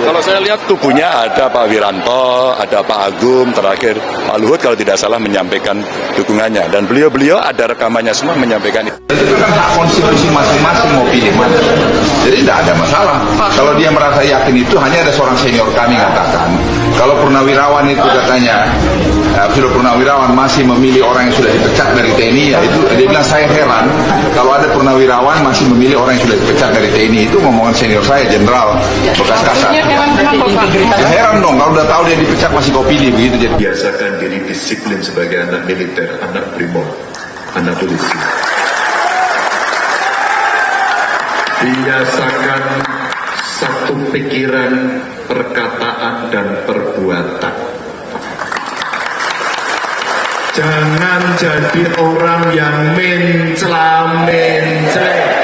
Kalau saya lihat tubuhnya ada Pak Wiranto, ada Pak Agung, terakhir Pak Luhut kalau tidak salah menyampaikan dukungannya. Dan beliau-beliau ada rekamannya semua menyampaikan itu. Itu kan hak konstitusi masing-masing mau pilih mana. Jadi tidak ada masalah. Kalau dia merasa yakin itu, hanya ada seorang senior kami katakan, kalau purnawirawan itu katanya, sudah purnawirawan masih memilih orang yang sudah dipecat dari TNI, ya itu dia bilang saya heran kalau ada purnawirawan masih memilih orang yang sudah dipecat dari TNI. Itu ngomongan senior saya, Jenderal bekas kasar. Ya heran dong kalau udah tahu dia dipecat masih kau pilih begitu. Jadi biasakan diri disiplin sebagai anak militer, anak brimob, anak polisi. Biasakan satu pikiran, perkataan, dan perbuatan. Jangan jadi orang yang mencela-mencela.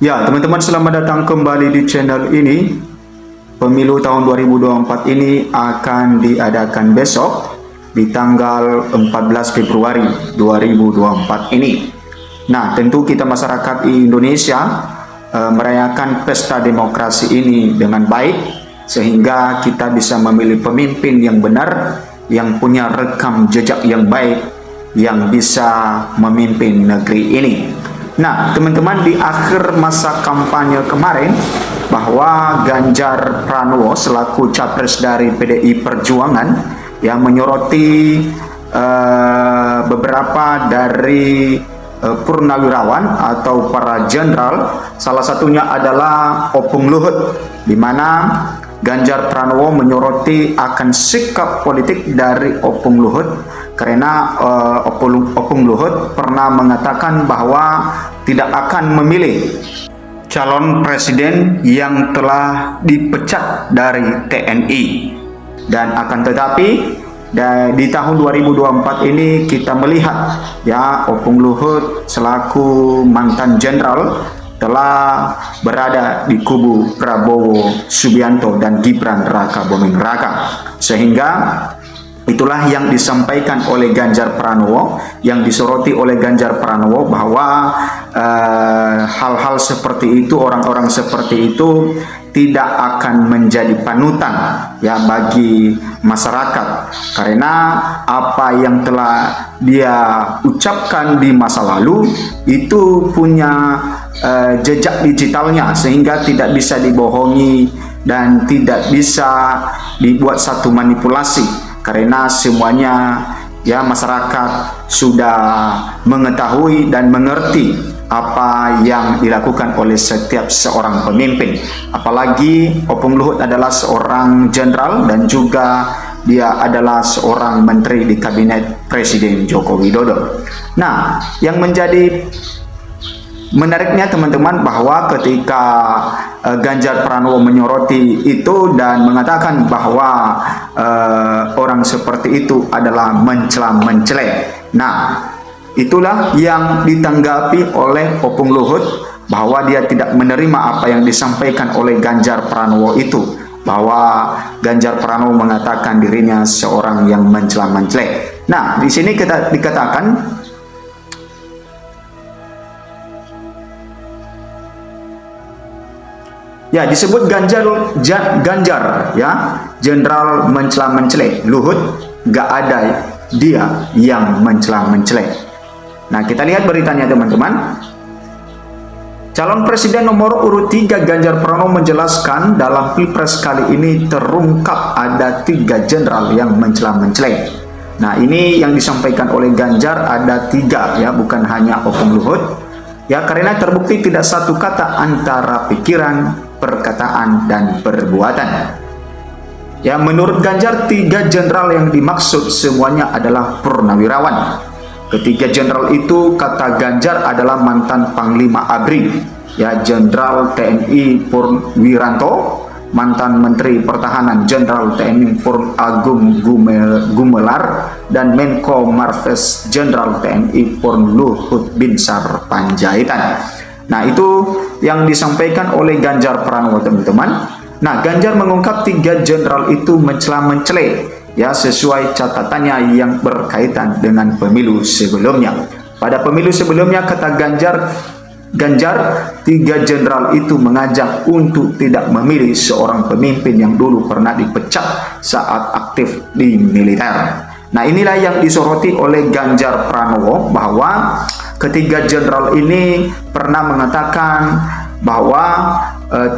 Ya, teman-teman, selamat datang kembali di channel ini. Pemilu tahun 2024 ini akan diadakan besok di tanggal 14 Februari 2024 ini. Nah, tentu kita masyarakat Indonesia merayakan pesta demokrasi ini dengan baik, sehingga kita bisa memilih pemimpin yang benar, yang punya rekam jejak yang baik, yang bisa memimpin negeri ini. Nah, teman-teman, di akhir masa kampanye kemarin, bahwa Ganjar Pranowo selaku capres dari PDI Perjuangan yang menyoroti beberapa dari purnawirawan atau para jenderal, salah satunya adalah Opung Luhut, di mana Ganjar Pranowo menyoroti akan sikap politik dari Opung Luhut, karena Opung Luhut pernah mengatakan bahwa tidak akan memilih calon presiden yang telah dipecat dari TNI. Dan akan tetapi di tahun 2024 ini kita melihat ya, Opung Luhut selaku mantan jenderal telah berada di kubu Prabowo Subianto dan Gibran Raka Buming Raka, sehingga itulah yang disampaikan oleh Ganjar Pranowo, yang disoroti oleh Ganjar Pranowo, bahwa hal-hal seperti itu, orang-orang seperti itu tidak akan menjadi panutan ya bagi masyarakat, karena apa yang telah dia ucapkan di masa lalu itu punya jejak digitalnya, sehingga tidak bisa dibohongi dan tidak bisa dibuat satu manipulasi, karena semuanya ya masyarakat sudah mengetahui dan mengerti apa yang dilakukan oleh setiap seorang pemimpin. Apalagi Opung Luhut adalah seorang jenderal dan juga dia adalah seorang menteri di kabinet Presiden Joko Widodo. Nah, yang menjadi menariknya teman-teman, bahwa ketika Ganjar Pranowo menyoroti itu dan mengatakan bahwa orang seperti itu adalah mencela-mencela. Nah, itulah yang ditanggapi oleh Opung Luhut, bahwa dia tidak menerima apa yang disampaikan oleh Ganjar Pranowo itu, bahwa Ganjar Pranowo mengatakan dirinya seorang yang mencela-mencela. Nah, di sini kita dikatakan ya, disebut Ganjar ya, jenderal mencela-mencela. Luhut gak ada dia yang mencela-mencela. Nah, kita lihat beritanya teman-teman. Calon Presiden nomor urut 3 Ganjar Pranowo menjelaskan dalam Pilpres kali ini terungkap ada 3 jenderal yang mencela-mencela. Nah, ini yang disampaikan oleh Ganjar ada 3 ya, bukan hanya Opung Luhut. Ya, karena terbukti tidak satu kata antara pikiran, perkataan, dan perbuatan. Ya, menurut Ganjar 3 jenderal yang dimaksud semuanya adalah purnawirawan. Ketiga jenderal itu, kata Ganjar, adalah mantan Panglima ABRI, ya, Jenderal TNI Purwiranto, mantan Menteri Pertahanan Jenderal TNI Purn Agung Gumelar, dan Menko Marves Jenderal TNI Purn Luhut Binsar Panjaitan. Nah, itu yang disampaikan oleh Ganjar Pranowo teman-teman. Nah, Ganjar mengungkap 3 jenderal itu mencela-mencela ya, sesuai catatannya yang berkaitan dengan pemilu sebelumnya. Pada pemilu sebelumnya, kata Ganjar, Ganjar, 3 jenderal itu mengajak untuk tidak memilih seorang pemimpin yang dulu pernah dipecat saat aktif di militer. Nah, inilah yang disoroti oleh Ganjar Pranowo, bahwa ketiga jenderal ini pernah mengatakan bahwa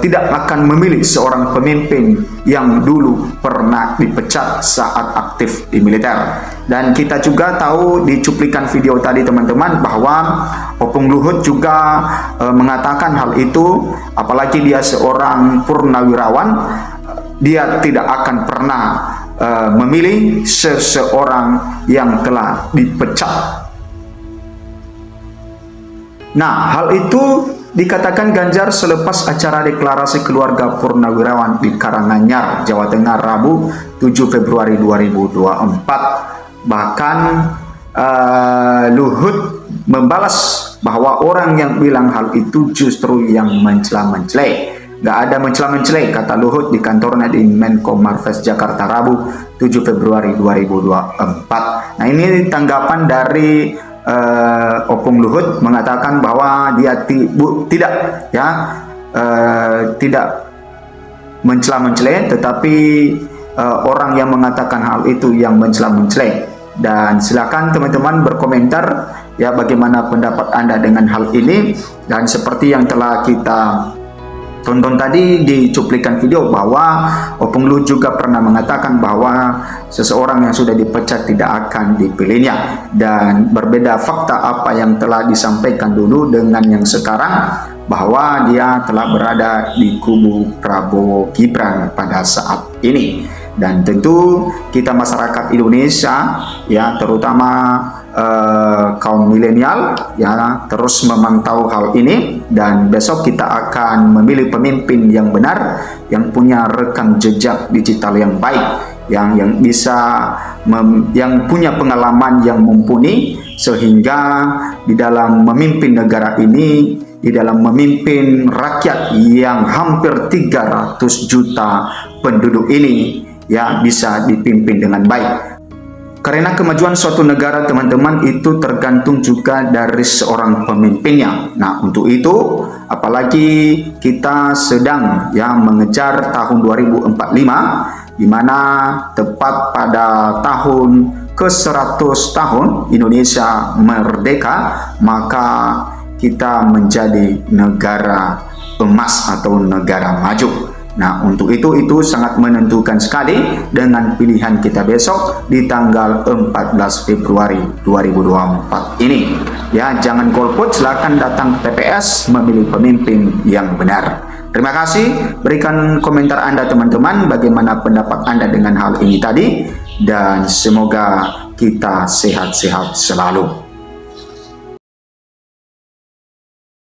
tidak akan memilih seorang pemimpin yang dulu pernah dipecat saat aktif di militer. Dan kita juga tahu di cuplikan video tadi teman-teman bahwa Opung Luhut juga mengatakan hal itu, apalagi dia seorang purnawirawan, dia tidak akan pernah memilih seseorang yang telah dipecat. Nah, hal itu dikatakan Ganjar selepas acara deklarasi keluarga purnawirawan di Karanganyar, Jawa Tengah, Rabu 7 Februari 2024. Bahkan Luhut membalas bahwa orang yang bilang hal itu justru yang mencela-mencela. Gak ada mencela-mencela, kata Luhut di kantornya di Menko Marves Jakarta, Rabu 7 Februari 2024. Nah, ini tanggapan dari Opung Luhut, mengatakan bahwa dia tidak mencela-mencela, tetapi orang yang mengatakan hal itu yang mencela-mencela. Dan silakan teman-teman berkomentar ya, bagaimana pendapat Anda dengan hal ini. Dan seperti yang telah kita tonton tadi di cuplikan video, bahwa Opung Luhut juga pernah mengatakan bahwa seseorang yang sudah dipecat tidak akan dipilihnya, dan berbeda fakta apa yang telah disampaikan dulu dengan yang sekarang, bahwa dia telah berada di kubu Prabowo Gibran pada saat ini. Dan tentu kita masyarakat Indonesia ya, terutama kaum milenial ya, terus memantau hal ini, dan besok kita akan memilih pemimpin yang benar, yang punya rekam jejak digital yang baik, yang bisa yang punya pengalaman yang mumpuni, sehingga di dalam memimpin negara ini, di dalam memimpin rakyat yang hampir 300 juta penduduk ini ya, bisa dipimpin dengan baik. Karena kemajuan suatu negara teman-teman itu tergantung juga dari seorang pemimpinnya. Nah, untuk itu apalagi kita sedang ya mengejar tahun 2045, di mana tepat pada tahun ke-100 tahun Indonesia merdeka, maka kita menjadi negara emas atau negara maju. Nah, untuk itu sangat menentukan sekali dengan pilihan kita besok di tanggal 14 Februari 2024 ini. Ya, jangan golput, silakan datang ke TPS memilih pemimpin yang benar. Terima kasih, berikan komentar Anda teman-teman, bagaimana pendapat Anda dengan hal ini tadi, dan semoga kita sehat-sehat selalu.